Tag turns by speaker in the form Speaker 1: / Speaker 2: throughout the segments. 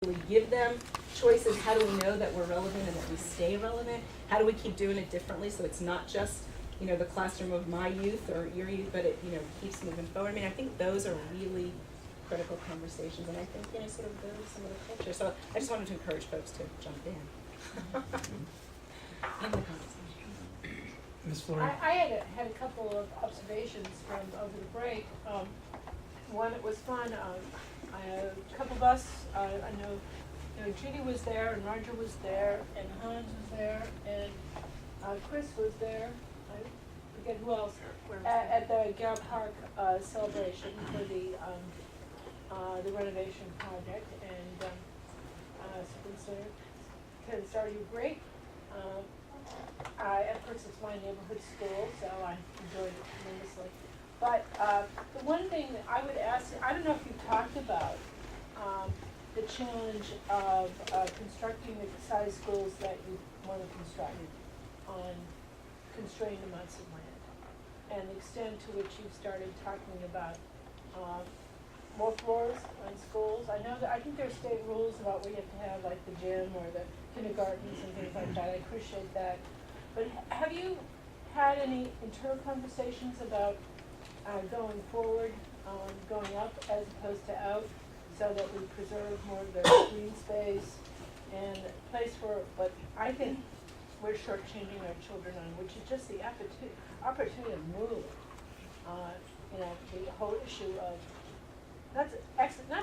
Speaker 1: really give them choices. How do we know that we're relevant and that we stay relevant? How do we keep doing it differently so it's not just, you know, the classroom of my youth or your youth, but it, you know, keeps moving forward? I mean, I think those are really critical conversations, and I think, you know, sort of build some of the culture. So I just wanted to encourage folks to jump in. In the conversation.
Speaker 2: Ms. Flory?
Speaker 3: I had a couple of observations from over the break. One, it was fun. A couple of us, I know, you know, Judy was there, and Roger was there, and Hans was there, and Chris was there. I forget who else. At the Garrett Park celebration for the renovation project, and Superintendent Starr, you were great. Of course, it's my neighborhood school, so I enjoyed it tremendously. But the one thing that I would ask, I don't know if you've talked about the challenge of constructing the size schools that you want to construct on constrained amounts of land, and the extent to which you've started talking about more floors on schools. I know that, I think there's state rules about where you have to have like the gym or the kindergartens and things like that. I appreciate that. But have you had any internal conversations about going forward, going up as opposed to out, so that we preserve more of the green space and a place for what I think we're shortchanging our children on, which is just the opportunity to move. You know, the whole issue of not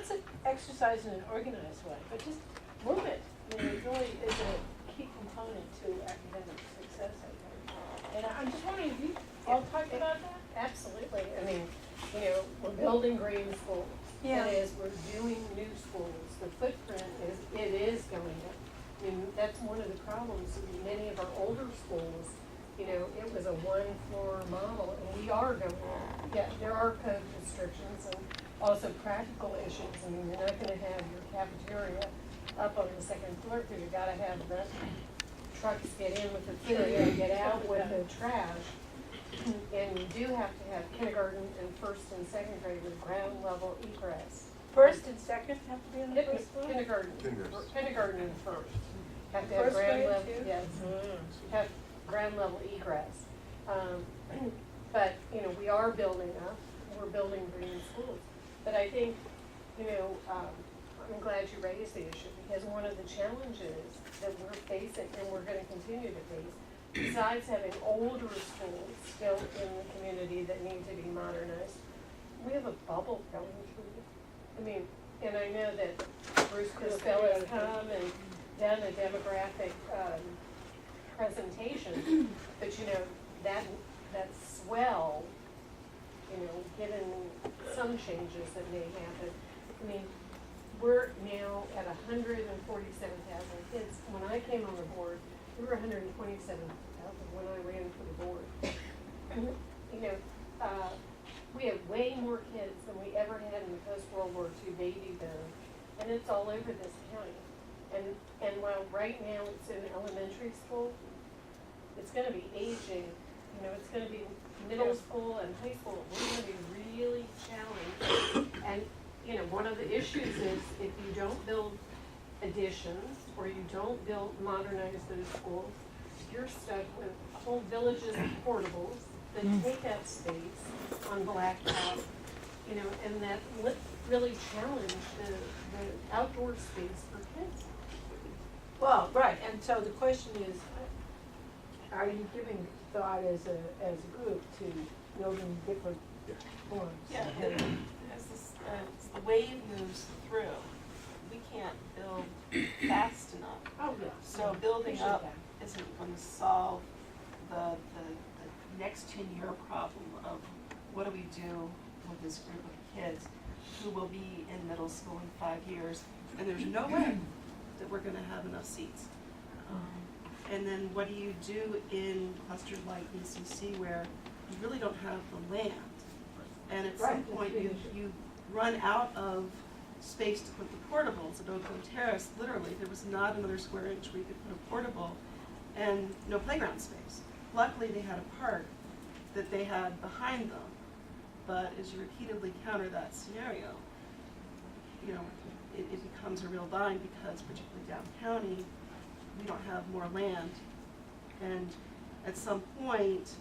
Speaker 3: to exercise in an organized way, but just movement. I mean, it really is a key component to academic success, I think. And I'm just wondering, have you all talked about that?
Speaker 4: Absolutely. I mean, you know, we're building green schools.
Speaker 3: Yeah.
Speaker 4: That is, we're doing new schools. The footprint is going up. I mean, that's one of the problems in many of our older schools. You know, it was a one-floor model, and we are going up. Yeah, there are code restrictions and also practical issues. I mean, you're not going to have your cafeteria up on the second floor because you've got to have the trucks get in with the food and get out with the trash. And you do have to have kindergarten and first and second grade with ground level egress.
Speaker 3: First and second have to be on the
Speaker 4: It was
Speaker 3: first floor?
Speaker 4: kindergarten and first. Have to have
Speaker 3: First
Speaker 4: ground
Speaker 3: grade
Speaker 4: level,
Speaker 3: too?
Speaker 4: yes, have ground level egress. But, you know, we are building up, we're building green schools. But I think, you know, I'm glad you raised the issue, because one of the challenges that we're facing, and we're gonna continue to face, besides having older schools still in the community that need to be modernized, we have a bubble going through. I mean, and I know that Bruce Costello has come and done a demographic presentation, but you know, that swell, you know, given some changes that may happen. I mean, we're now at 147,000 kids. When I came on the board, we were 127,000 when I ran for the board. You know, we have way more kids than we ever had in the post-World War II baby boom, and it's all over this county. And while right now it's in elementary school, it's going to be aging. You know, it's going to be middle school and high school. We're going to be really challenged. And you know, one of the issues is if you don't build additions or you don't modernize those schools, you're stuck with whole villages of portables that take up space on blacktop, you know, and that really challenge the outdoor space for kids.
Speaker 3: Well, right, and so the question is, are you giving thought as a group to building different forms?
Speaker 5: Yeah, as the wave moves through, we can't build fast enough.
Speaker 3: Oh, yeah.
Speaker 5: So building
Speaker 3: Appreciate
Speaker 5: up
Speaker 3: that.
Speaker 5: isn't going to solve the next 10-year problem of what do we do with this group of kids who will be in middle school in 5 years, and there's no way that we're going to have enough seats. And then what do you do in clusters like ECC where you really don't have the land? And at some point you run out of space to put the portables. At Oakland Terrace, literally, there was not another square inch where you could put a portable and no playground space. Luckily, they had a park that they had behind them. But as you repeatedly counter that scenario, you know, it becomes a real bind because particularly down county, we don't have more land. And at some point,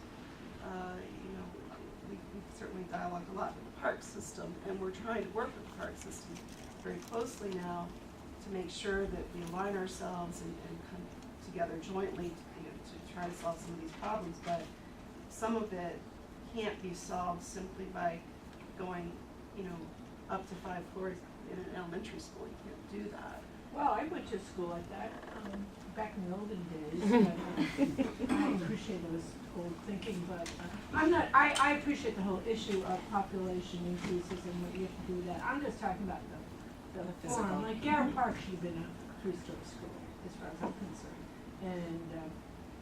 Speaker 5: you know, we certainly dialogue a lot with the park system, and we're trying to work with the park system very closely now to make sure that we align ourselves and come together jointly to, you know, to try to solve some of these problems. But some of it can't be solved simply by going, you know, up to 5 floors in an elementary school. You can't do that.
Speaker 3: Well, I went to school like that, back in the olden days, but I appreciate those old thinking, but I appreciate the whole issue of population increases and what you have to do with that. I'm just talking about the
Speaker 1: physical.
Speaker 3: form, like Garrett Park should have been a 3-story school, as far as I'm concerned. And,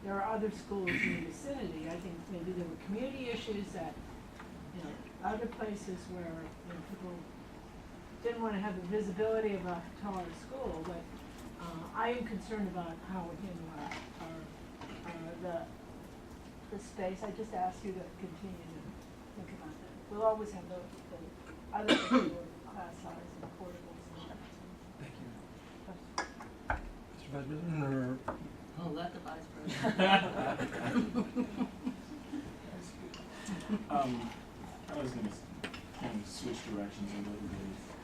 Speaker 3: there are other schools in the vicinity. I think maybe there were community issues that, you know, other places where, you know, people didn't want to have the visibility of a taller school, but I am concerned about how we handle the space. I just ask you to continue to think about that. We'll always have the other issue of class size and portables and that.
Speaker 2: Thank you. Mr. Vice President, or?
Speaker 6: Oh, let the vice president.
Speaker 7: I was gonna kind of switch directions a little bit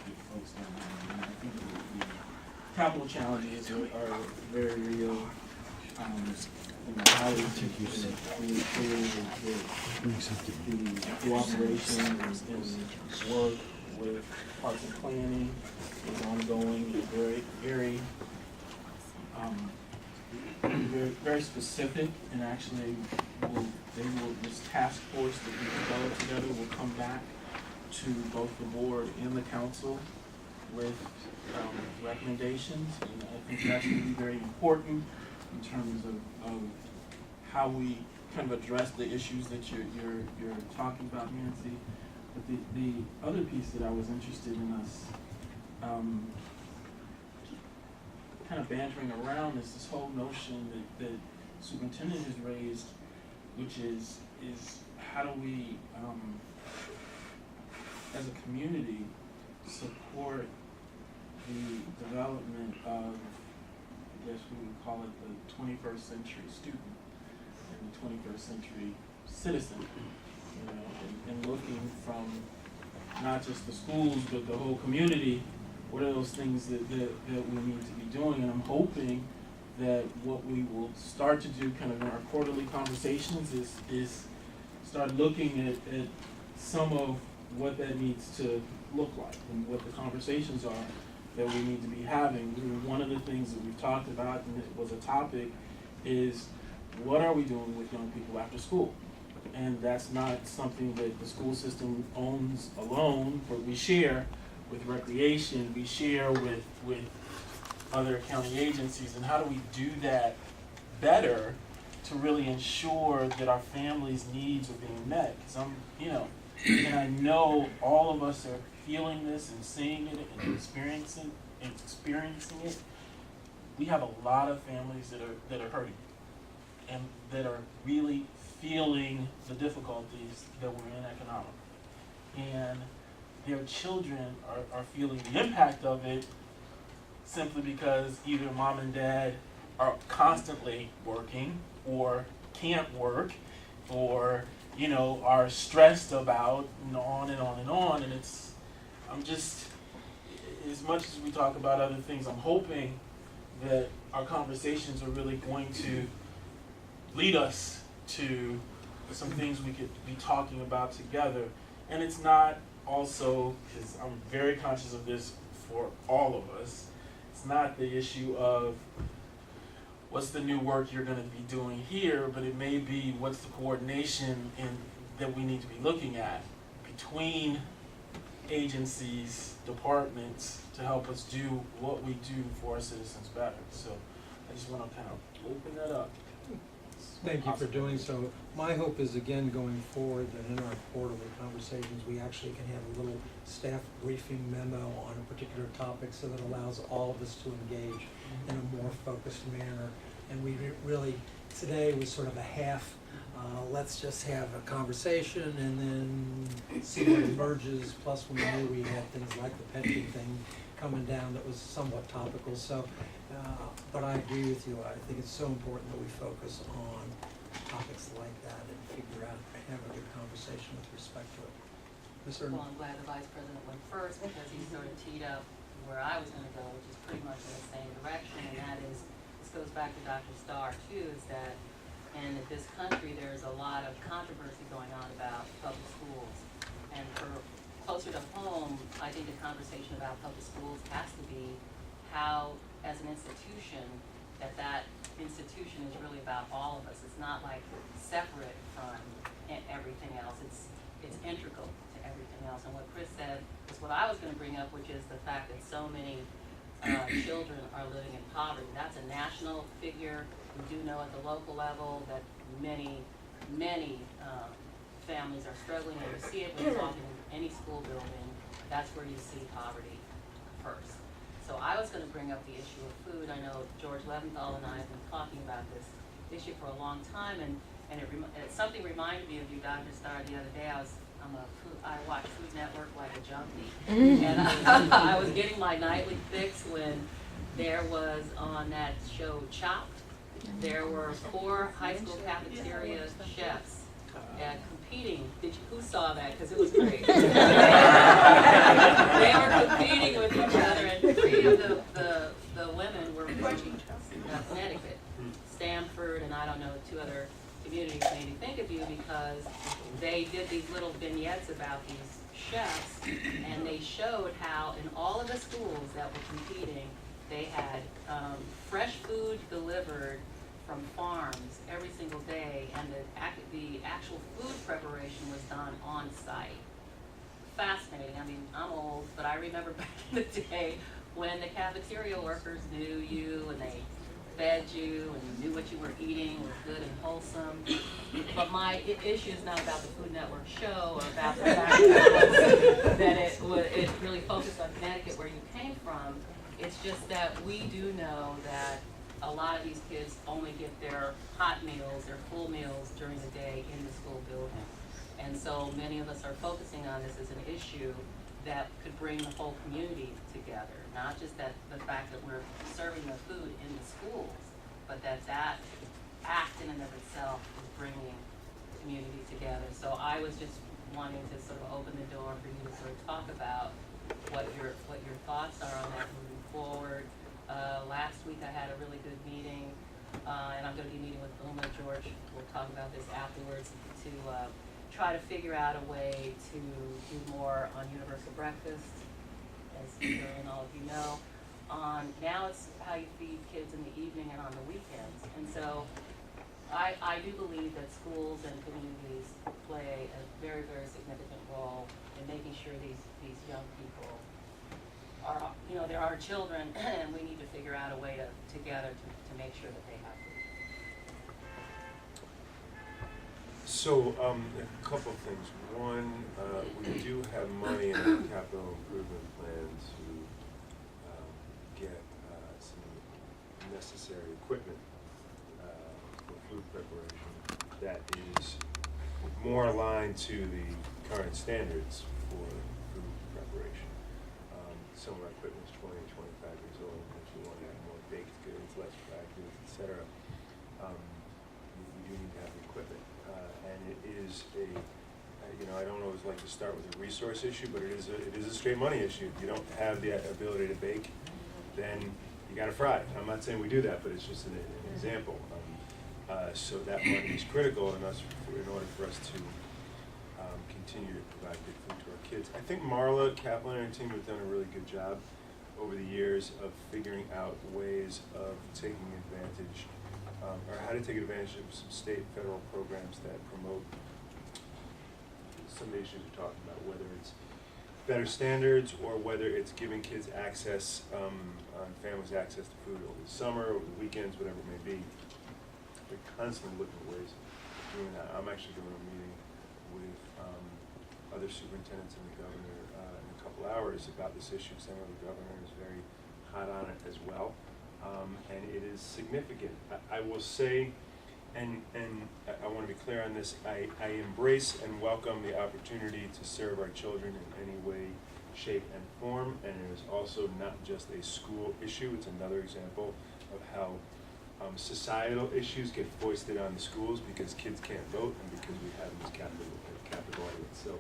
Speaker 7: with folks down there. And I think the capital challenges are very real. You know, how we the cooperation and work with parts of planning is ongoing and very very specific, and actually this task force that we developed together will come back to both the board and the council with recommendations, and I think that's going to be very important in terms of how we kind of address the issues that you're talking about, Nancy. But the other piece that I was interested in us kind of bantering around is this whole notion that superintendent has raised, which is how do we, as a community, support the development of, I guess we would call it the 21st century student and the 21st century citizen, you know, and looking from not just the schools but the whole community. What are those things that we need to be doing? And I'm hoping that what we will start to do kind of in our quarterly conversations is start looking at some of what that needs to look like and what the conversations are that we need to be having. One of the things that we've talked about, and it was a topic, is what are we doing with young people after school? And that's not something that the school system owns alone, but we share with recreation, we share with other county agencies, and how do we do that better to really ensure that our families' needs are being met? Because and I know all of us are feeling this and seeing it and experiencing it. We have a lot of families that are hurting and that are really feeling the difficulties that we're in economically. And their children are feeling the impact of it simply because either mom and dad are constantly working or can't work or, are stressed about, and on and on and on. And I'm just, as much as we talk about other things, I'm hoping that our conversations are really going to lead us to some things we could be talking about together. And it's not also, because I'm very conscious of this for all of us, it's not the issue of what's the new work you're going to be doing here, but it may be what's the coordination that we need to be looking at between agencies, departments, to help us do what we do for our citizens better. So I just want to kind of open that up.
Speaker 2: Thank you for doing so. My hope is, again, going forward, that in our quarterly conversations, we actually can have a little staff briefing memo on a particular topic so that allows all of us to engage in a more focused manner. And we really, today was sort of a half let's just have a conversation and then see what emerges, plus we knew we had things like the pension thing coming down that was somewhat topical, so, but I agree with you, I think it's so important that we focus on topics like that and figure out, have a good conversation with respect to it. Mr.
Speaker 6: Well, I'm glad the vice president went first because he sort of teed up where I was gonna go, which is pretty much in the same direction, and that is, this goes back to Dr. Starr too, is that in this country, there's a lot of controversy going on about public schools. And for closer to home, I think the conversation about public schools has to be how, as an institution, that institution is really about all of us. It's not like separate from everything else. It's integral to everything else. And what Chris said is what I was gonna bring up, which is the fact that so many children are living in poverty. That's a national figure. We do know at the local level that many families are struggling, and you see it when you walk in any school building. That's where you see poverty first. So I was gonna bring up the issue of food. I know George Leventhal and I have been talking about this issue for a long time, and something reminded me of you, Dr. Starr, the other day. I watch Food Network like a junkie, and I was getting my nightly fix when there was on that show Chopped. There were 4 high school cafeteria chefs competing. Who saw that? Because it was great. They were competing with each other, and 3 of the women were from Connecticut, Stamford, and I don't know, 2 other communities made me think of you because they did these little vignettes about these chefs, and they showed how in all of the schools that were competing, they had fresh food delivered from farms every single day, and the actual food preparation was done on site. Fascinating. I mean, I'm old, but I remember back in the day when the cafeteria workers knew you and they fed you and knew what you were eating was good and wholesome. But my issue is not about the Food Network show or about the fact that it really focused on Connecticut where you came from. It's just that we do know that a lot of these kids only get their hot meals, their full meals during the day in the school building. And so many of us are focusing on this as an issue that could bring the whole community together. Not just that the fact that we're serving the food in the schools, but that act in and of itself is bringing the community together. So I was just wanting to sort of open the door for you to sort of talk about what your thoughts are on that moving forward. Last week I had a really good meeting, and I'm going to be meeting with Uma. George will talk about this afterwards, to try to figure out a way to do more on universal breakfast, as Peter and all of you know. Now it's how you feed kids in the evening and on the weekends. And so I do believe that schools and communities play a very, very significant role in making sure these young people are, they're our children, and we need to figure out a way together to make sure that they have food.
Speaker 8: So, a couple of things. One, we do have money in the capital improvement plan to get some necessary equipment for food preparation that is more aligned to the current standards for food preparation. Some of our equipment is 20 and 25 years old, and if we want to have more baked goods, less fried goods, etc., we do need to have the equipment. And it is I don't always like to start with a resource issue, but it is a straight money issue. If you don't have the ability to bake, then you got to fry. I'm not saying we do that, but it's just an example. So that money is critical in order for us to continue to provide good food to our kids. I think Marla Kaplan and her team have done a really good job over the years of figuring out ways of taking advantage, or how to take advantage of some state and federal programs that promote some of the issues we're talking about, whether it's better standards or whether it's giving kids access, families access to food over the summer, over the weekends, whatever it may be. We're constantly looking at ways of doing that. I'm actually going to a meeting with other superintendents and the governor in a couple hours about this issue. I know the governor is very hot on it as well, and it is significant. I will say And I want to be clear on this, I embrace and welcome the opportunity to serve our children in any way, shape, and form, and it is also not just a school issue, it's another example of how societal issues get foisted on the schools because kids can't vote and because we have these capital audience. So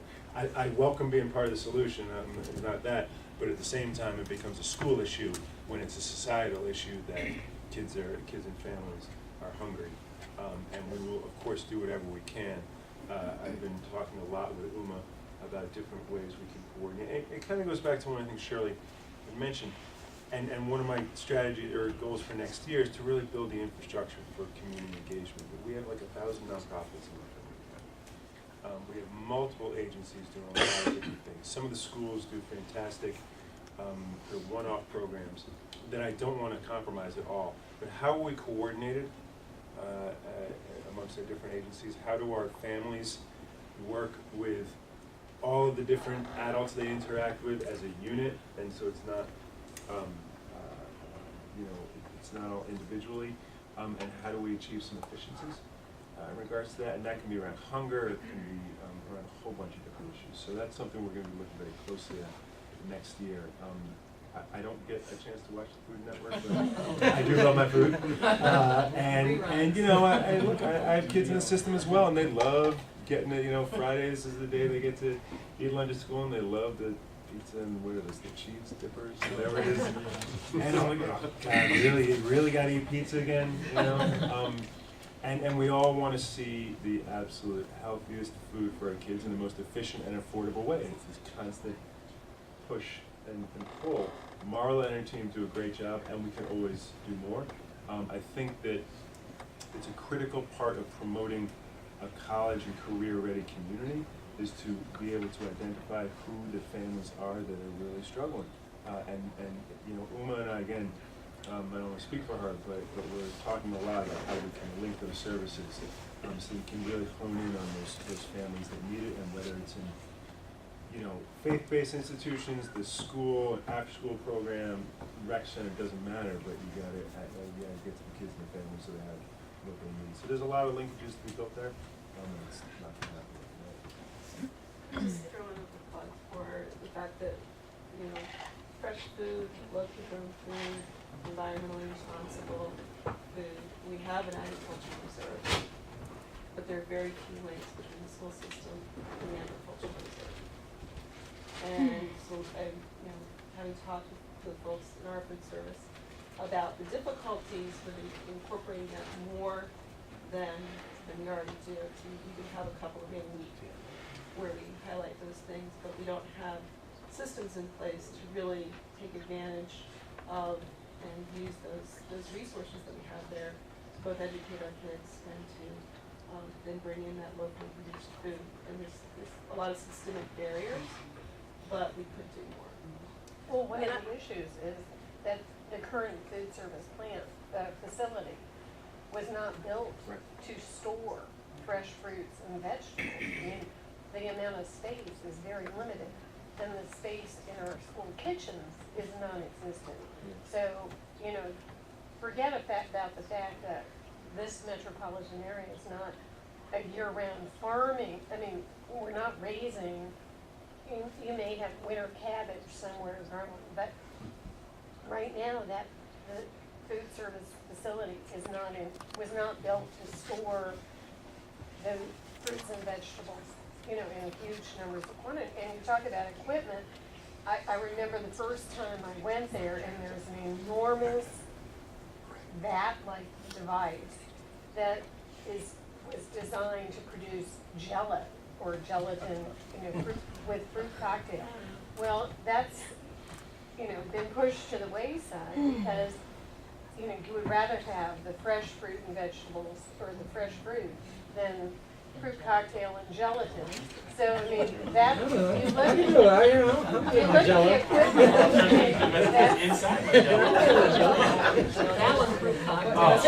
Speaker 8: I welcome being part of the solution, it's not that, but at the same time it becomes a school issue when it's a societal issue that kids and families are hungry. And we will of course do whatever we can. I've been talking a lot with Uma about different ways we can coordinate. It kind of goes back to one I think Shirley had mentioned. And one of my strategies or goals for next year is to really build the infrastructure for community engagement. We have like 1,000 nonprofits in our community. We have multiple agencies doing a lot of different things. Some of the schools do fantastic they're one-off programs that I don't want to compromise at all. But how are we coordinated amongst our different agencies? How do our families work with all of the different adults they interact with as a unit, and so it's not it's not all individually, and how do we achieve some efficiencies in regards to that? And that can be around hunger, it can be around a whole bunch of different issues. So that's something we're going to be looking very closely at next year. I don't get a chance to watch the Food Network, but I do love my food. And you know, I have kids in the system as well, and they love getting it. Fridays is the day they get to eat lunch at school, and they love the pizza and what are those, the cheese dippers, whatever it is. And I'm like, oh God, really got to eat pizza again, And we all want to see the absolute healthiest food for our kids in the most efficient and affordable way. It's this constant push and pull. Marla and her team do a great job, and we can always do more. I think that it's a critical part of promoting a college and career-ready community is to be able to identify who the families are that are really struggling. And Uma and I, again, I don't want to speak for her, but we're talking a lot about how we can link those services so we can really hone in on those families that need it, and whether it's in faith-based institutions, the school, after-school program, rec center, doesn't matter, but you gotta get to the kids and the families so they have what they need. So there's a lot of linkages to be built there, and it's not gonna happen overnight.
Speaker 5: Just throwing up a plug for the fact that, fresh food, locally grown food, environmentally responsible food. We have an agricultural reserve, but there are very few links between the school system and the agricultural reserve. And so having talked with folks in our food service about the difficulties with incorporating that more than we already do. So we can have a couple of days a week where we highlight those things, but we don't have systems in place to really take advantage of and use those resources that we have there to both educate our kids and to then bring in that locally produced food. And there's a lot of systemic barriers, but we could do more.
Speaker 4: Well, one of the issues is that the current food service plant, facility, was not built to store fresh fruits and vegetables. I mean, the amount of space is very limited, and the space in our school kitchens is non-existent. So, forget about the fact that this metropolitan area is not a year-round farming. I mean, we're not raising. You may have winter cabbage somewhere growing, but right now that the food service facility was not built to store the fruits and vegetables, in huge numbers of quantity. And you talk about equipment. I remember the first time I went there, and there's an enormous vat-like device that was designed to produce Jello or gelatin, with fruit cocktail. Well, that's, been pushed to the wayside because, you would rather have the fresh fruit and vegetables or the fresh fruit than fruit cocktail and gelatin. So, I mean, that, you look at the equipment.
Speaker 7: Inside my Jello.
Speaker 1: That was fruit cocktail.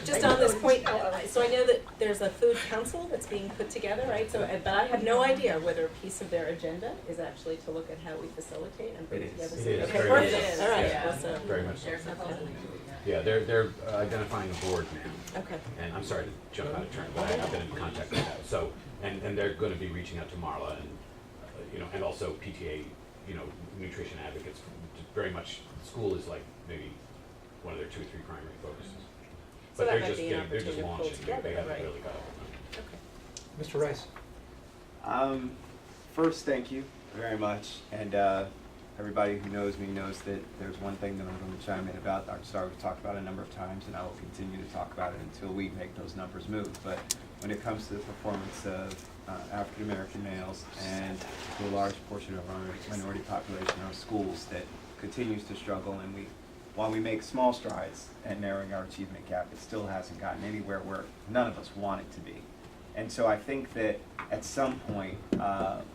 Speaker 1: Just on this point, so I know that there's there's a food council that's being put together, right? So, but I have no idea whether a piece of their agenda is actually to look at how we facilitate and bring
Speaker 9: It
Speaker 1: together.
Speaker 9: is.
Speaker 1: cities.
Speaker 9: It is.
Speaker 1: Okay,
Speaker 9: Very much
Speaker 1: perfect.
Speaker 9: so.
Speaker 1: All right.
Speaker 6: Yeah.
Speaker 1: Well, so-
Speaker 9: Very much so.
Speaker 6: They're supposedly doing that.
Speaker 9: Yeah, they're identifying a board now,
Speaker 1: Okay.
Speaker 9: and I'm sorry to jump out of turn, but I've been in contact with that. So, and they're gonna be reaching out to Marla and, and also PTA, nutrition advocates. Very much, school is like maybe one of their 2 or 3 primary focuses.
Speaker 1: So
Speaker 9: But
Speaker 1: that
Speaker 9: they're
Speaker 1: might
Speaker 9: just
Speaker 1: be an
Speaker 9: getting, they're just
Speaker 1: opportunity to pull
Speaker 9: launching,
Speaker 1: together,
Speaker 9: they haven't
Speaker 1: right.
Speaker 9: really got it.
Speaker 1: Okay.
Speaker 2: Mr. Rice?
Speaker 10: First, thank you very much, and everybody who knows me knows that there's one thing that I'm going to chime in about. Dr. Starr, we've talked about it a number of times, and I will continue to talk about it until we make those numbers move. But when it comes to the performance of African American males and to a large portion of our minority population in our schools that continues to struggle, and while we make small strides at narrowing our achievement gap, it still hasn't gotten anywhere where none of us want it to be. And so I think that at some point,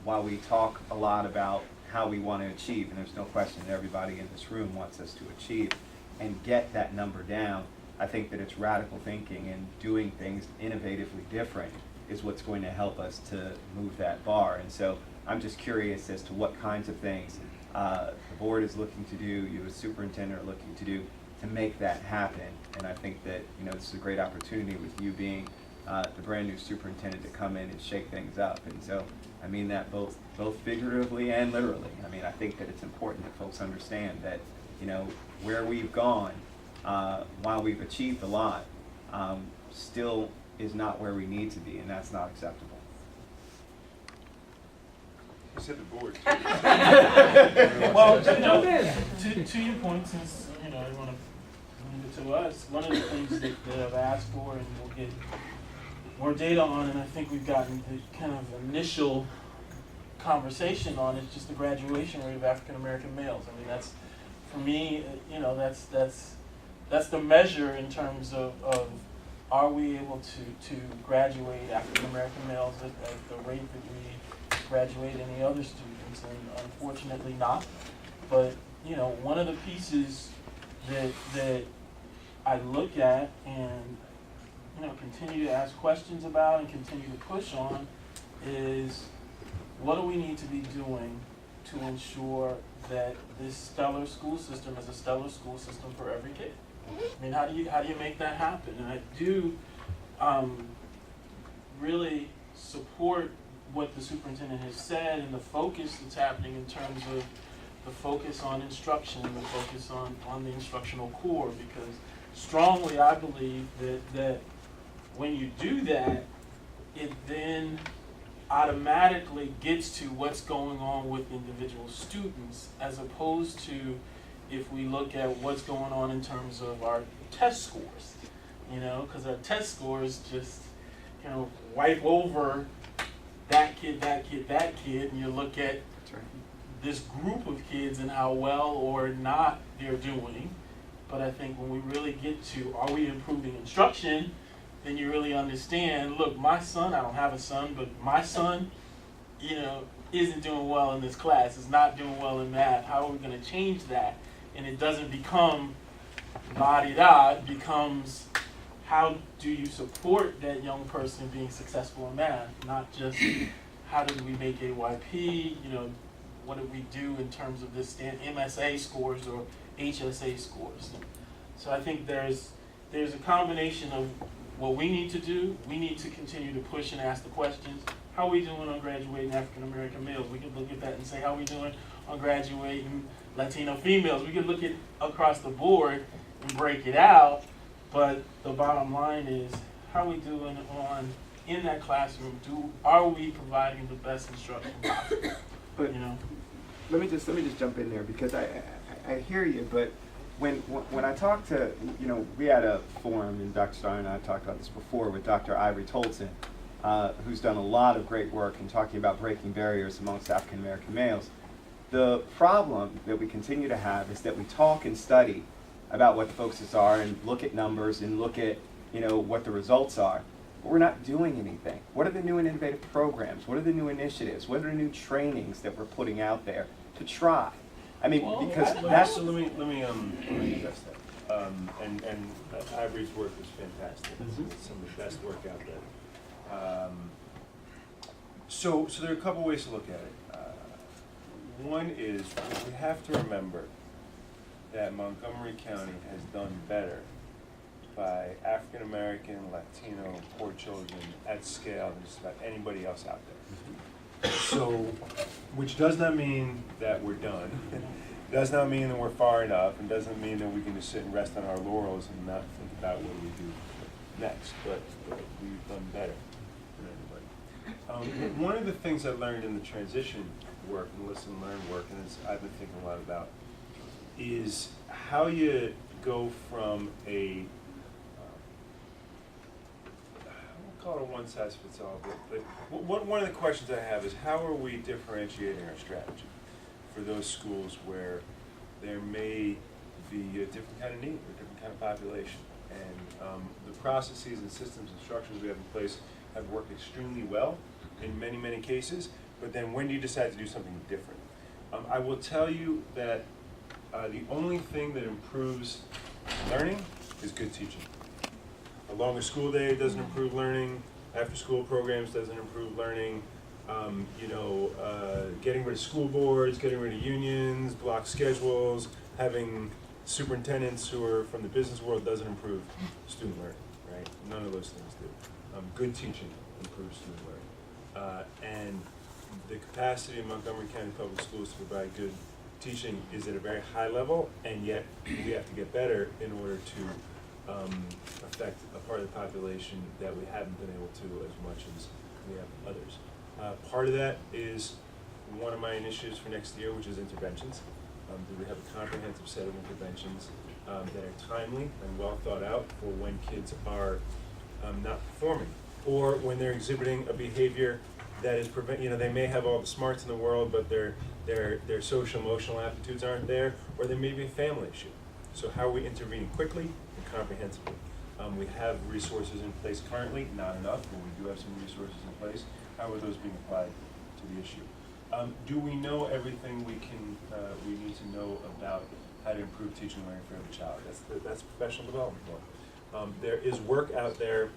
Speaker 10: while we talk a lot about how we want to achieve, and there's no question that everybody in this room wants us to achieve and get that number down, I think that it's radical thinking and doing things innovatively different is what's going to help us to move that bar. And so I'm just curious as to what kinds of things the board is looking to do, you as superintendent are looking to do to make that happen. And I think that this is a great opportunity with you being the brand new superintendent to come in and shake things up. And so I mean that both figuratively and literally. I mean, I think that it's important that folks understand that where we've gone, while we've achieved a lot, still is not where we need to be, and that's not acceptable.
Speaker 8: You said the board.
Speaker 7: Well,
Speaker 2: Jump in.
Speaker 7: to your point, since you want to leave it to us, one of the things that I've asked for, and we'll get more data on, and I think we've gotten the kind of initial conversation on, is just the graduation rate of African American males. I mean, that's for me, that's the measure in terms of are we able to graduate African American males at the rate that we graduate any other students, and unfortunately not. But one of the pieces that I look at and continue to ask questions about and continue to push on is, what do we need to be doing to ensure that this stellar school system is a stellar school system for every kid? I mean, how do you make that happen? And I do really support what the superintendent has said and the focus that's happening in terms of the focus on instruction and the focus on the instructional core, because strongly I believe that when you do that, it then automatically gets to what's going on with individual students, as opposed to if we look at what's going on in terms of our test scores, because our test scores just wipe over that kid, and you look at this group of kids and how well or not they're doing. But I think when we really get to, are we improving instruction, then you really understand, look, my son, I don't have a son, but my son, isn't doing well in this class, is not doing well in math. How are we going to change that? And it doesn't become la-di-da, it becomes, how do you support that young person being successful in math? Not just, how did we make AYP, what did we do in terms of this MSA scores or HSA scores? So I think there's a combination of what we need to do. We need to continue to push and ask the questions. How are we doing on graduating African American males? We can look at that and say, how are we doing on graduating Latino females? We can look at across the board and break it out, but the bottom line is, how are we doing in that classroom? Are we providing the best instruction possible?
Speaker 10: But let me just jump in there, because I hear you, but when I talk to, we had a forum, and Dr. Stein and I talked about this before, with Dr. Ivory Tolson, who's done a lot of great work in talking about breaking barriers amongst African American males. The problem that we continue to have is that we talk and study about what the focuses are and look at numbers and look at what the results are, but we're not doing anything. What are the new and innovative programs? What are the new initiatives? What are the new trainings that we're putting out there to try? I mean, because that's...
Speaker 8: So let me address that. And Ivory's work is fantastic. It's some of the best work out there. So there are a couple ways to look at it. One is we have to remember that Montgomery County has done better by African American, Latino, poor children at scale than just about anybody else out there. So, which does not mean that we're done. Does not mean that we're far enough, and doesn't mean that we can just sit and rest on our laurels and not think about what we do next. But we've done better than anybody. One of the things I learned in the transition work and listen and learn work, and it's, I've been thinking a lot about, is how you go from a I won't call it a one size fits all, but one of the questions I have is how are we differentiating our strategy for those schools where there may be a different kind of need or a different kind of population, and the processes and systems and structures we have in place have worked extremely well in many, many cases, but then when do you decide to do something different? I will tell you that the only thing that improves learning is good teaching. A longer school day doesn't improve learning, after school programs doesn't improve learning, getting rid of school boards, getting rid of unions, block schedules, having superintendents who are from the business world doesn't improve student learning, right? None of those things do. Good teaching improves student learning. And the capacity of Montgomery County Public Schools to provide good teaching is at a very high level, and yet we have to get better in order to affect a part of the population that we haven't been able to as much as we have others. Part of that is one of my initiatives for next year, which is interventions. Do we have a comprehensive set of interventions that are timely and well thought out for when kids are not performing, or when they're exhibiting a behavior that is they may have all the smarts in the world, but their social emotional aptitudes aren't there, or there may be a family issue. So how are we intervening quickly and comprehensively? We have resources in place currently, not enough, but we do have some resources in place. How are those being applied to the issue? Do we know everything we need to know about how to improve teaching and learning for every child? That's professional development work. There is work out there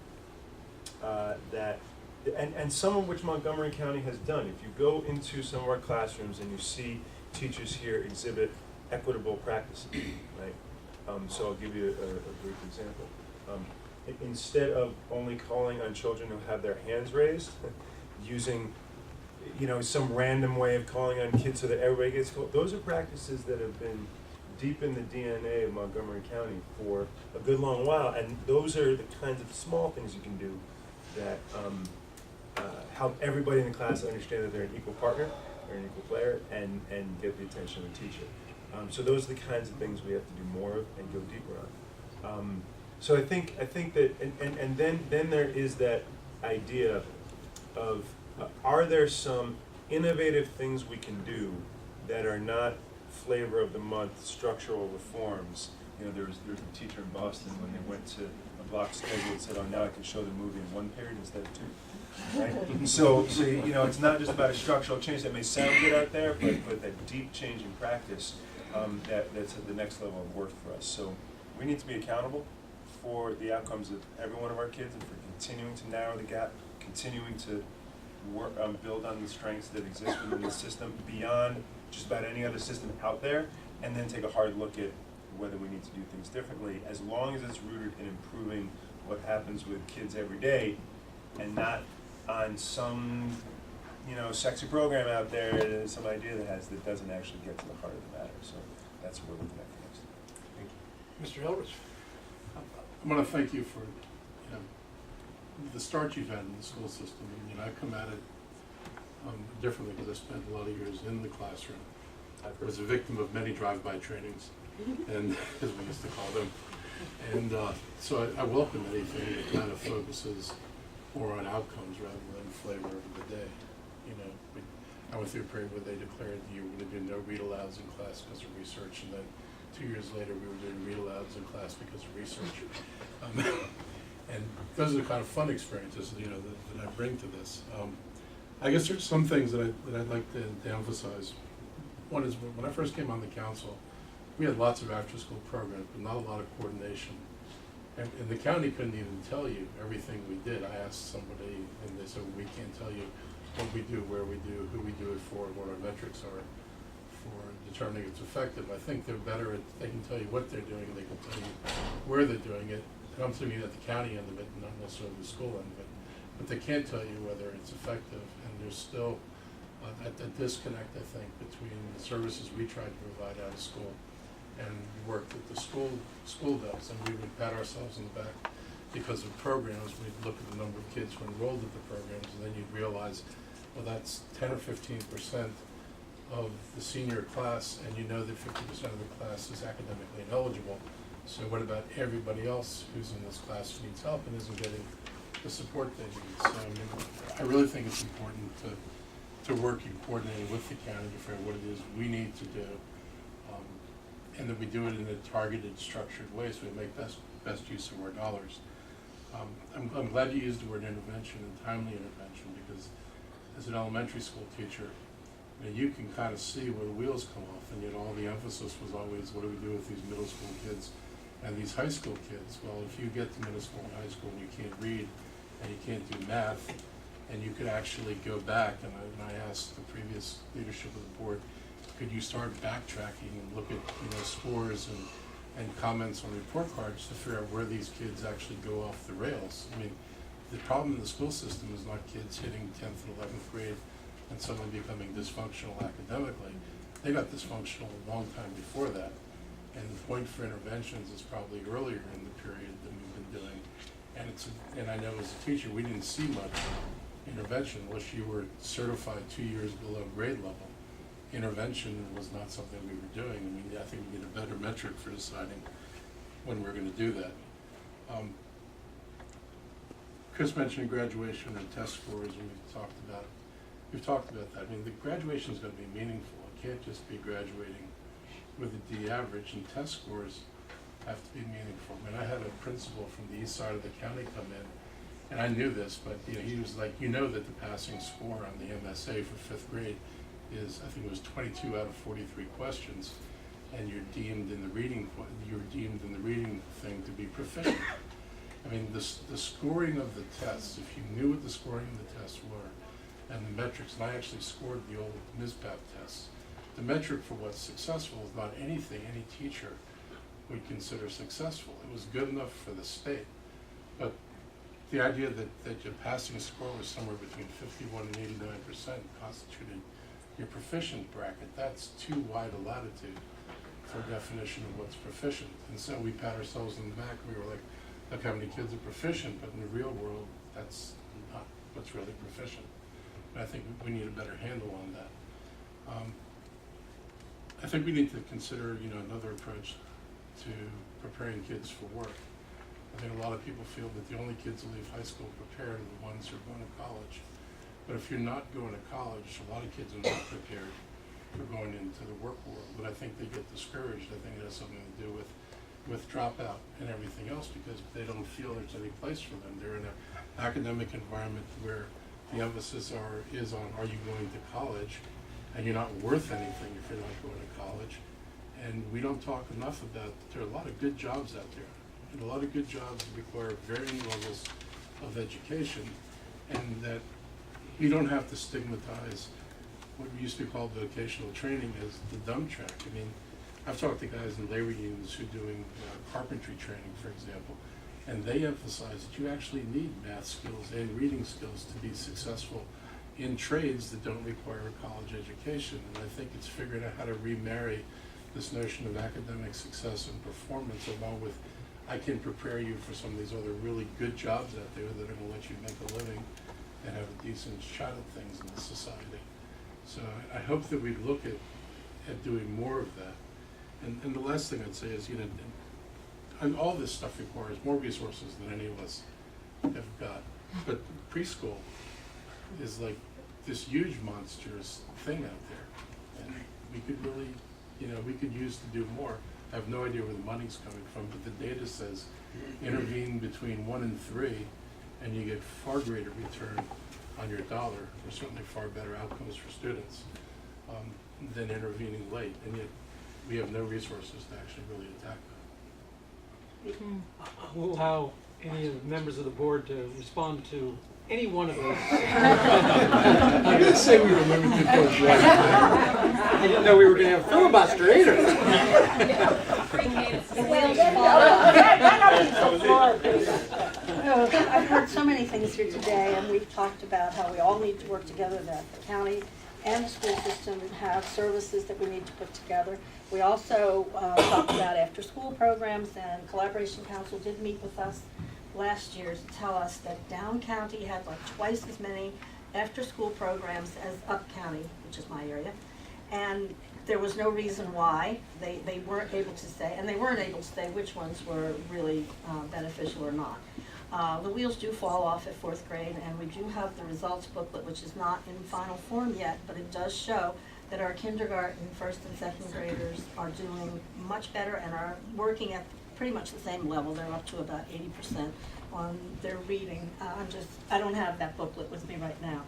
Speaker 8: and some of which Montgomery County has done. If you go into some of our classrooms and you see teachers here exhibit equitable practices, right? So I'll give you a brief example. Instead of only calling on children who have their hands raised, using some random way of calling on kids so that everybody gets called, those are practices that have been deep in the DNA of Montgomery County for a good long while, and those are the kinds of small things you can do that help everybody in the class understand that they're an equal partner, they're an equal player, and get the attention of the teacher. So those are the kinds of things we have to do more of and go deeper on. So I think that, and then there is that idea of are there some innovative things we can do that are not flavor of the month structural reforms? There was a teacher in Boston when they went to a block schedule and said, "Oh, now I can show the movie in one period instead of two." Right? So it's not just about a structural change that may sound good out there, but that deep change in practice that's at the next level of work for us. So we need to be accountable for the outcomes of every one of our kids and for continuing to narrow the gap, continuing to work build on the strengths that exist within the system beyond just about any other system out there, and then take a hard look at whether we need to do things differently, as long as it's rooted in improving what happens with kids every day, and not on some sexy program out there, some idea that doesn't actually get to the heart of the matter. So that's what we're looking at next. Thank you.
Speaker 2: Mr. Eldridge.
Speaker 11: I want to thank you for the start you've had in the school system. I come at it differently because I spent a lot of years in the classroom. I was a victim of many drive-by trainings, and as we used to call them. And so I welcome anything that kind of focuses more on outcomes rather than flavor of the day. I went through a period where they declared you were going to do no read-alouds in class because of research, and then 2 years later we were doing read-alouds in class because of research. And those are the kind of fun experiences that I bring to this. I guess there's some things that I'd like to emphasize. One is when I first came on the council, we had lots of after-school programs, but not a lot of coordination. And the county couldn't even tell you everything we did. I asked somebody, and they said, we can't tell you what we do, where we do, who we do it for, what our metrics are for determining it's effective. I think they're better at, they can tell you what they're doing, and they can tell you where they're doing it. And I'm thinking at the county end of it, not necessarily the school end of it. But they can't tell you whether it's effective, and there's still a disconnect, I think, between the services we try to provide out of school and the work that the school does. And we would pat ourselves on the back because of programs. We'd look at the number of kids who enrolled at the programs, and then you'd realize, well, that's 10 or 15% of the senior class, and you know that 50% of the class is academically ineligible. So what about everybody else who's in this class who needs help and isn't getting the support they need? So I mean, I really think it's important to work in coordinating with the county to figure out what it is we need to do, and that we do it in a targeted, structured way so we make best use of our dollars. I'm glad you used the word intervention and timely intervention, because as an elementary school teacher, you can kind of see where the wheels come off, and yet all the emphasis was always, what do we do with these middle school kids and these high school kids? Well, if you get to middle school and high school and you can't read and you can't do math, and you could actually go back, and I asked the previous leadership of the board, could you start backtracking and look at scores and comments on report cards to figure out where these kids actually go off the rails? I mean, the problem in the school system is not kids hitting 10th and 11th grade and suddenly becoming dysfunctional academically. They got dysfunctional a long time before that. And the point for interventions is probably earlier in the period than we've been doing. And I know as a teacher, we didn't see much intervention unless you were certified 2 years below grade level. Intervention was not something we were doing. I mean, I think we need a better metric for deciding when we're going to do that. Chris mentioned graduation and test scores, and we've talked about that. I mean, the graduation is going to be meaningful. It can't just be graduating with a D average, and test scores have to be meaningful. I mean, I had a principal from the east side of the county come in, and I knew this, but he was like, that the passing score on the MSA for 5th grade is, I think it was 22 out of 43 questions, and you're deemed in the reading thing to be proficient. I mean, the scoring of the tests, if you knew what the scoring of the tests were, and the metrics, and I actually scored the old MSPAP tests, the metric for what's successful is not anything any teacher would consider successful. It was good enough for the state, but the idea that your passing score was somewhere between 51 and 89% constituted your proficient bracket, that's too wide a latitude for a definition of what's proficient. And so we pat ourselves on the back, we were like, look how many kids are proficient, but in the real world, that's not what's really proficient. And I think we need a better handle on that. I think we need to consider, another approach to preparing kids for work. I think a lot of people feel that the only kids who leave high school prepared are the ones who are going to college. But if you're not going to college, a lot of kids are not prepared for going into the work world. But I think they get discouraged. I think it has something to do with dropout and everything else, because they don't feel there's any place for them. They're in an academic environment where the emphasis is on, are you going to college? And you're not worth anything if you're not going to college. And we don't talk enough about, there are a lot of good jobs out there. And a lot of good jobs require varying levels of education, and that we don't have to stigmatize what we used to call vocational training as the dumb track. I mean, I've talked to guys in labor unions who are doing carpentry training, for example, and they emphasize that you actually need math skills and reading skills to be successful in trades that don't require a college education. And I think it's figuring out how to remarry this notion of academic success and performance along with, I can prepare you for some of these other really good jobs out there that are going to let you make a living and have a decent shot at things in the society. So I hope that we look at doing more of that. And the last thing I'd say is, and all this stuff requires more resources than any of us have got. But preschool is like this huge monstrous thing out there. And we could really, we could use to do more. I have no idea where the money's coming from, but the data says intervene between 1 and 3 and you get far greater return on your dollar, or certainly far better outcomes for students than intervening late. And yet we have no resources to actually really attack that.
Speaker 2: We'll allow any of the members of the board to respond to any one of those.
Speaker 11: I didn't say we were limited towards one.
Speaker 2: I didn't know we were gonna have filibuster either.
Speaker 6: Pre-K to
Speaker 3: Well,
Speaker 6: six.
Speaker 12: I've heard so many things here today, and we've talked about how we all need to work together, that the county and the school system have services that we need to put together. We also talked about after-school programs, and Collaboration Council did meet with us last year to tell us that Down County had like twice as many after-school programs as Up County, which is my area. And there was no reason why. They weren't able to say, and they weren't able to say which ones were really beneficial or not. The wheels do fall off at 4th grade, and we do have the results booklet, which is not in final form yet, but it does show that our kindergarten, 1st and 2nd graders are doing much better and are working at pretty much the same level. They're up to about 80% on their reading. I don't have that booklet with me right now.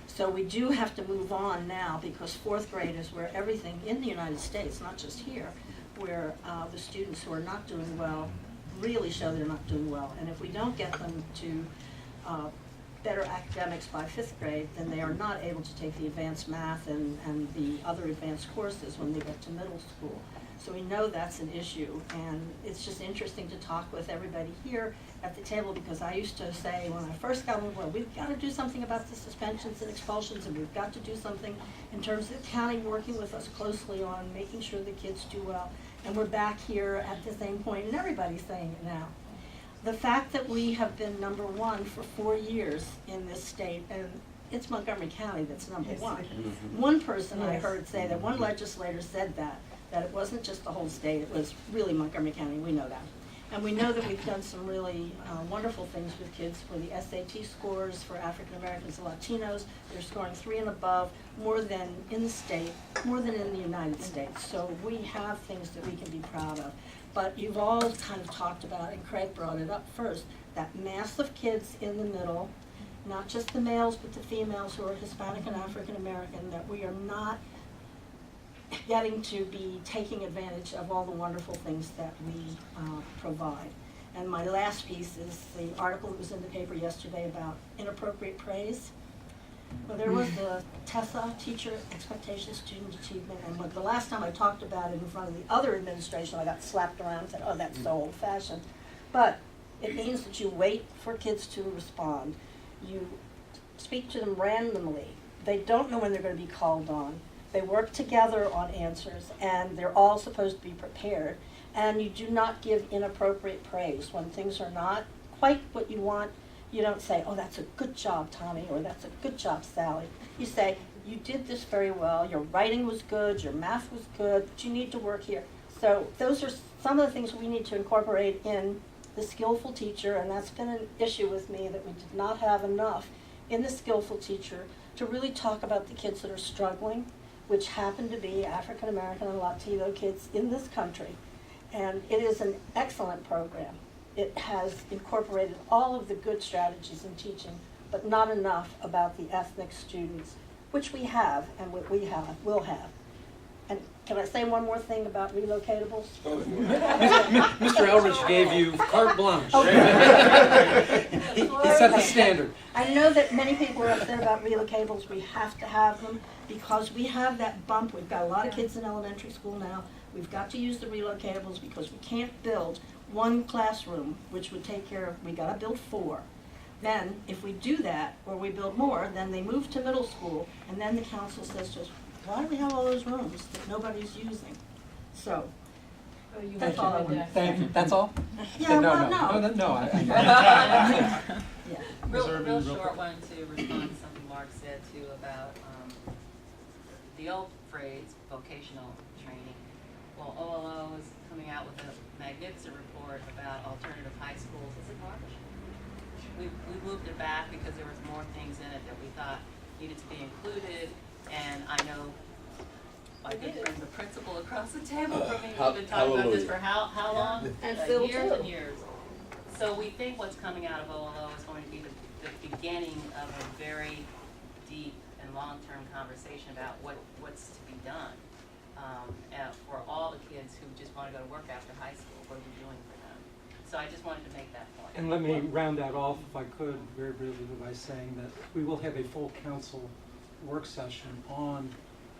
Speaker 12: So we do have to move on now, because 4th grade is where everything in the United States, not just here, where the students who are not doing well really show they're not doing well. And if we don't get them to better academics by 5th grade, then they are not able to take the advanced math and the other advanced courses when they get to middle school. So we know that's an issue, and it's just interesting to talk with everybody here at the table, because I used to say when I first got on board, we've got to do something about the suspensions and expulsions, and we've got to do something in terms of the county working with us closely on making sure the kids do well. And we're back here at the same point, and everybody's saying it now. The fact that we have been #1 for 4 years in this state, and it's Montgomery County that's #1. One person I heard say that, one legislator said that it wasn't just the whole state, it was really Montgomery County, we know that. And we know that we've done some really wonderful things with kids for the SAT scores for African Americans and Latinos. They're scoring 3 and above, more than in the state, more than in the United States. So we have things that we can be proud of. But you've all kind of talked about, and Craig brought it up first, that mass of kids in the middle, not just the males, but the females who are Hispanic and African American, that we are not getting to be taking advantage of all the wonderful things that we provide. And my last piece is the article that was in the paper yesterday about inappropriate praise. Well, there was the TESA, Teacher Expectations, Student Achievement, and the last time I talked about it in front of the other administration, I got slapped around and said, oh, that's so old-fashioned. But it means that you wait for kids to respond. You speak to them randomly. They don't know when they're going to be called on. They work together on answers, and they're all supposed to be prepared. And you do not give inappropriate praise. When things are not quite what you want, you don't say, oh, that's a good job, Tommy, or that's a good job, Sally. You say, you did this very well, your writing was good, your math was good, but you need to work here. So those are some of the things we need to incorporate in the skillful teacher, and that's been an issue with me, that we did not have enough in the skillful teacher to really talk about the kids that are struggling, which happen to be African American and Latino kids in this country. And it is an excellent program. It has incorporated all of the good strategies in teaching, but not enough about the ethnic students, which we have and what we will have. And can I say one more thing about relocatables?
Speaker 2: Mr. Eldridge gave you carte blanche. He set the standard.
Speaker 12: I know that many people are upset about relocatables. We have to have them because we have that bump. We've got a lot of kids in elementary school now. We've got to use the relocatables because we can't build one classroom, which would take care of, we gotta build 4. Then, if we do that, or we build more, then they move to middle school, and then the council says to us, why do we have all those rooms that nobody's using? So, that's all I want to say.
Speaker 2: Thank you. That's all?
Speaker 12: Yeah,
Speaker 2: No.
Speaker 12: Yeah.
Speaker 6: Real short one to respond to something Mark said too about the old phrase vocational training. Well, OLO is coming out with a magnificent report about alternative high schools. Is it March? We moved it back because there was more things in it that we thought needed to be included, and I know my good friend, the principal across the table from me, we've been talking about this for how long?
Speaker 12: And Phil
Speaker 6: Years
Speaker 12: too.
Speaker 6: and years. So we think what's coming out of OLO is going to be the beginning of a very deep and long-term conversation about what's to be done for all the kids who just want to go to work after high school. What are we doing for them? so I just wanted to make that point.
Speaker 2: And let me round that off, if I could, very briefly by saying that we will have a full council work session on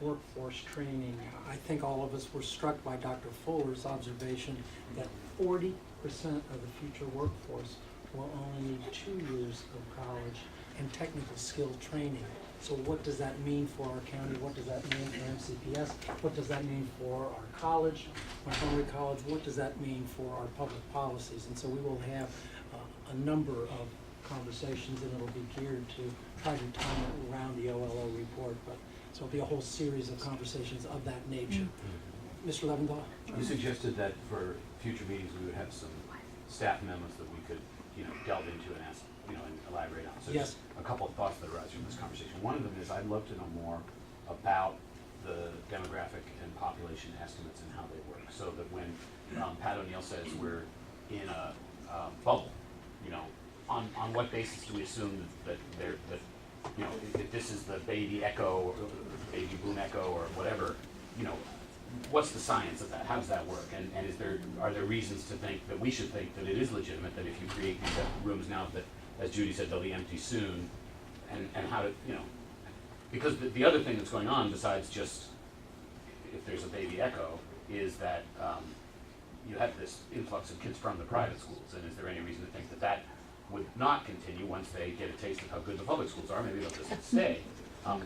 Speaker 2: workforce training. I think all of us were struck by Dr. Fuller's observation that 40% of the future workforce will only need 2 years of college and technical skill training. So what does that mean for our county? What does that mean for MCPS? What does that mean for our college, Montgomery College? What does that mean for our public policies? And so we will have a number of conversations, and it'll be geared to try to time it around the OLO report. But so it'll be a whole series of conversations of that nature. Mr. Leventhal?
Speaker 9: You suggested that for future meetings, we would have some staff memos that we could, delve into and ask, and elaborate on. So
Speaker 2: Yes.
Speaker 9: just a couple of thoughts that arise from this conversation. One of them is I'd love to know more about the demographic and population estimates and how they work. So that when Pat O'Neill says we're in a bubble, on what basis do we assume that if this is the baby echo, or baby boom echo, or whatever, what's the science of that? How does that work? And are there reasons to think that we should think that it is legitimate that if you create these rooms now that, as Judy said, they'll be empty soon, and how to, because the other thing that's going on besides just if there's a baby echo is that you have this influx of kids from the private schools, and is there any reason to think that that would not continue once they get a taste of how good the public schools are? Maybe they'll just stay.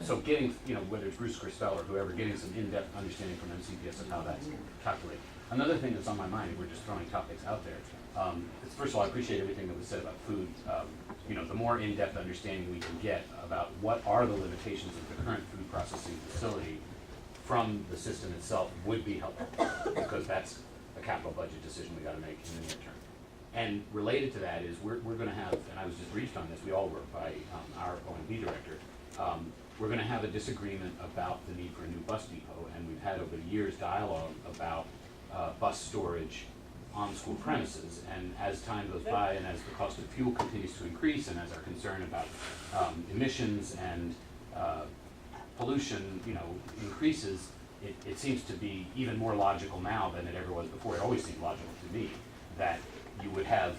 Speaker 9: So getting, whether it's Bruce Christell or whoever, getting some in-depth understanding from MCPS of how that's calculated. Another thing that's on my mind, we're just throwing topics out there, is first of all, I appreciate everything that was said about food. The more in-depth understanding we can get about what are the limitations of the current food processing facility from the system itself would be helpful, because that's a capital budget decision we gotta make in the near term. And related to that is we're gonna have, and I was just briefed on this, we all were by our OMB director, we're going to have a disagreement about the need for a new bus depot, and we've had over the years dialogue about bus storage on school premises. And as time goes by, and as the cost of fuel continues to increase, and as our concern about emissions and pollution, increases, it seems to be even more logical now than it ever was before. It always seemed logical to me that you would have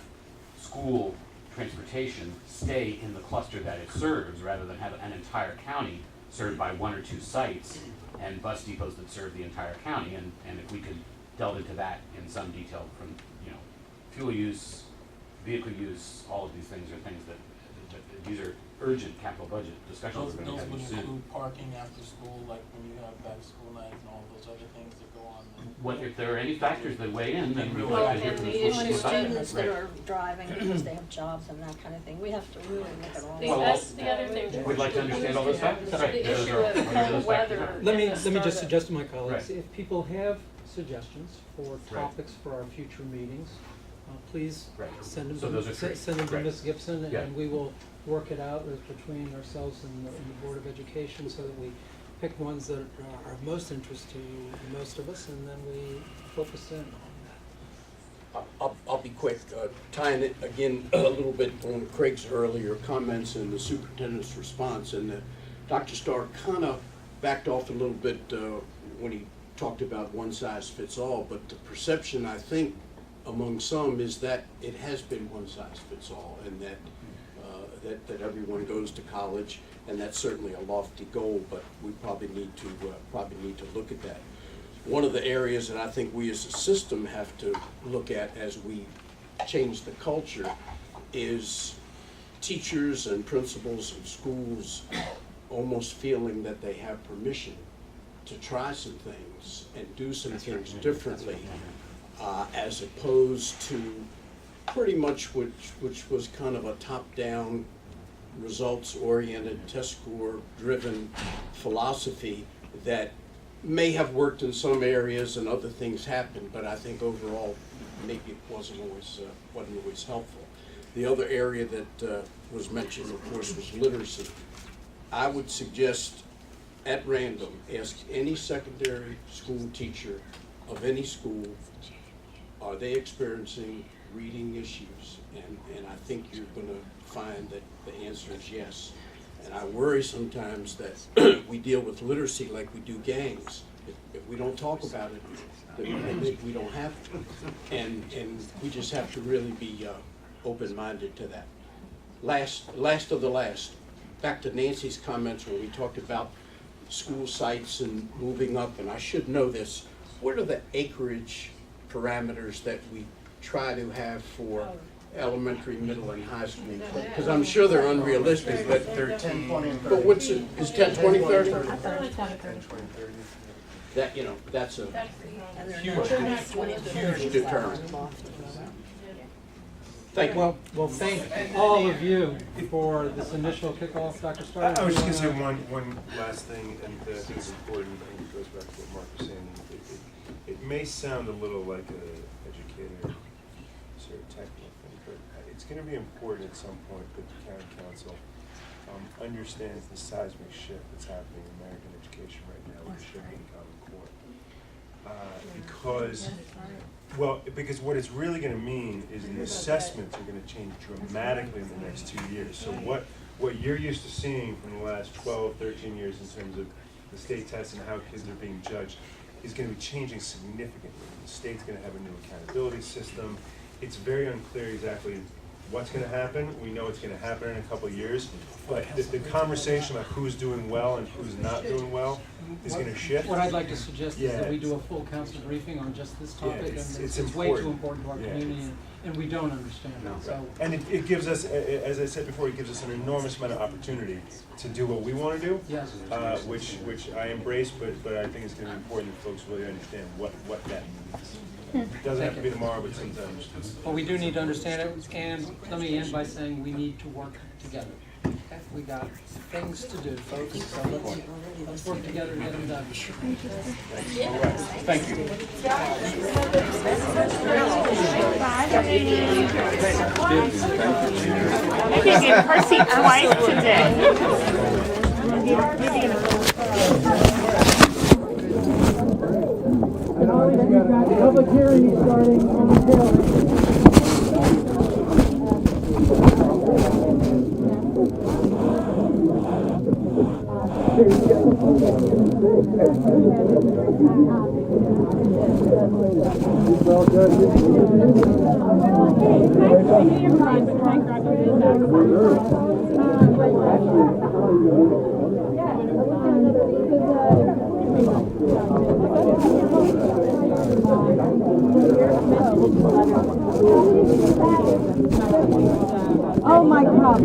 Speaker 9: school transportation stay in the cluster that it serves, rather than have an entire county served by 1 or 2 sites and bus depots that serve the entire county. And if we could delve into that in some detail from, fuel use, vehicle use, all of these things are things that these are urgent capital budget discussions we're going to
Speaker 7: Those would
Speaker 6: have soon.
Speaker 7: include parking after school, like when you have back to school nights and all those other things that go on.
Speaker 9: What, if there are any factors that weigh in, then we would
Speaker 12: Well,
Speaker 9: like to hear
Speaker 12: and
Speaker 9: from the
Speaker 12: the
Speaker 9: school
Speaker 12: issue
Speaker 9: supervisor.
Speaker 12: students that
Speaker 9: Right.
Speaker 12: are driving because they have jobs and that kind of thing, we have to really look at all
Speaker 6: The,
Speaker 9: Well,
Speaker 12: that.
Speaker 6: the other thing.
Speaker 9: We'd like to understand all those factors. Right.
Speaker 6: The
Speaker 9: Those
Speaker 6: issue
Speaker 9: are-
Speaker 6: of
Speaker 9: what are those
Speaker 6: cold
Speaker 9: factors?
Speaker 6: weather.
Speaker 2: Let me
Speaker 6: at the
Speaker 2: just
Speaker 6: start of-
Speaker 2: suggest to my colleagues,
Speaker 9: Right.
Speaker 2: if people have suggestions for
Speaker 9: Right.
Speaker 2: topics for our future meetings, please
Speaker 9: Right.
Speaker 2: send them
Speaker 9: So those are
Speaker 2: to,
Speaker 9: great.
Speaker 2: send them to
Speaker 9: Right.
Speaker 2: Ms. Gibson,
Speaker 9: Yeah.
Speaker 2: and we will work it out between ourselves and the Board of Education, so that we pick ones that are of most interest to most of us, and then we focus in on that.
Speaker 13: I'll be quick, tying it again a little bit on Craig's earlier comments and the superintendent's response, and Dr. Starr kind of backed off a little bit when he talked about one size fits all, but the perception, I think, among some is that it has been one size fits all, and that everyone goes to college, and that's certainly a lofty goal, but we probably need to look at that. One of the areas that I think we as a system have to look at as we change the culture is teachers and principals of schools almost feeling that they have permission to try some things and do some things differently, as opposed to pretty much which was kind of a top-down, results-oriented, test score-driven philosophy that may have worked in some areas and other things happened, but I think overall maybe it wasn't always helpful. The other area that was mentioned, of course, was literacy. I would suggest at random, ask any secondary school teacher of any school, are they experiencing reading issues? And I think you're gonna find that the answer is yes. And I worry sometimes that we deal with literacy like we do gangs. If we don't talk about it, then we don't have to. And we just have to really be open-minded to that. Last of the last, back to Nancy's comments when we talked about school sites and moving up, and I should know this, what are the acreage parameters that we try to have for elementary, middle, and high school? Because I'm sure they're unrealistic, but
Speaker 7: 10, 20, and 30.
Speaker 13: but what's it, is 10, 20, 30?
Speaker 7: 10, 20, 30.
Speaker 13: That, you know, that's a
Speaker 12: Huge
Speaker 13: huge deterrent. Thank you.
Speaker 2: Well, thank all of you for this initial kickoff. Dr. Starr?
Speaker 8: I was just gonna say one last thing, and I think it's important, and it goes back to what Mark was saying. It may sound a little like a educator sort of technical thing, but it's gonna be important at some point that the county council understands the seismic shift that's happening in American education right now with the shift in Common Core. Because what it's really gonna mean is the assessments are gonna change dramatically in the next 2 years. So what you're used to seeing from the last 12, 13 years in terms of the state tests and how kids are being judged is gonna be changing significantly. The state's gonna have a new accountability system. It's very unclear exactly what's gonna happen. We know it's gonna happen in a couple of years, but the conversation about who's doing well and who's not doing well is gonna shift.
Speaker 2: What I'd like to suggest is that
Speaker 8: Yeah.
Speaker 2: we do a full council briefing on just this topic, and
Speaker 8: it's
Speaker 2: it's way
Speaker 8: important.
Speaker 2: too important to our
Speaker 8: Yeah.
Speaker 2: community, and we don't understand it, so.
Speaker 8: And it gives us, as I said before, it gives us an enormous amount of opportunity to do what we want to do.
Speaker 2: Yes.
Speaker 8: Which I embrace, but I think it's going to be important that folks really understand what that means. It doesn't have to be tomorrow, but sometimes.
Speaker 2: Well, we do need to understand it, and let me end by saying we need to work together. We got things to do, folks, so let's work together and get them done.
Speaker 8: Thank you.
Speaker 3: I can get her seat twice today.
Speaker 2: Public hearing is starting on the tail.
Speaker 12: Oh, my God.